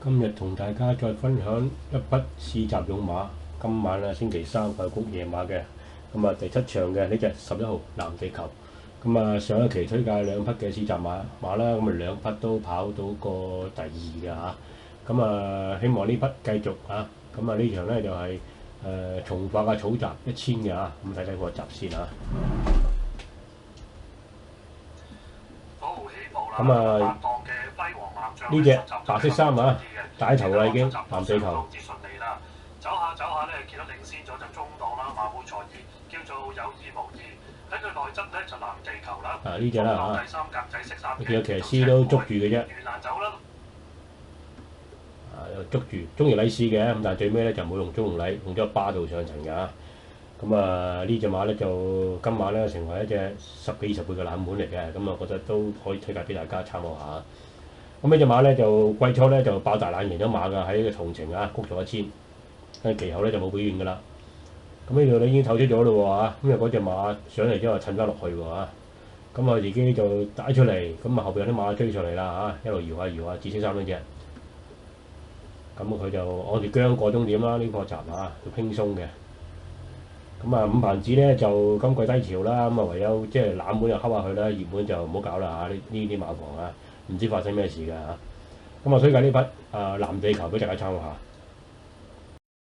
今日同大家再分享一匹試集勇馬，今晚星期三係谷夜馬嘅，第七場嘅呢隻11號藍地球，上一期推介兩匹嘅試集馬啦，兩匹都跑到個第二嘅嚇，希望呢匹繼續呢場咧就係從化嘅草集1000嘅嚇，睇睇個集先嚇。呢隻白色衫帶頭啦已經藍地球。走下咧，見到領先咗就中檔啦，馬會在意，叫做有意無意。睇佢內側咧就藍地球啦。呢隻啦第三格仔色衫。見到騎師都捉住嘅啫。魚欄走啦。捉住中型禮士嘅，咁但係最尾咧就冇用中型禮，用咗巴道上層㗎。呢隻馬咧就今晚咧成為一隻10幾20倍嘅冷門嚟嘅，覺得都可以推介俾大家參考下。呢隻馬咧就季初咧就爆大冷贏咗馬㗎，喺個同程谷咗1000，跟住其後咧就冇表現㗎啦。呢度咧已經透出咗咯喎，嗰隻馬上嚟之後襯翻落去喎，我自己就帶出嚟，後邊有啲馬追上嚟啦一路搖下，紫色衫呢隻。佢就按住姜過終點啦，呢個集就輕鬆嘅。五棚子咧就今季低潮啦，唯有即係冷門就睺下佢啦，熱門就唔好搞啦呢啲馬房唔知發生咩事㗎所以推介呢匹藍地球俾大家參考下。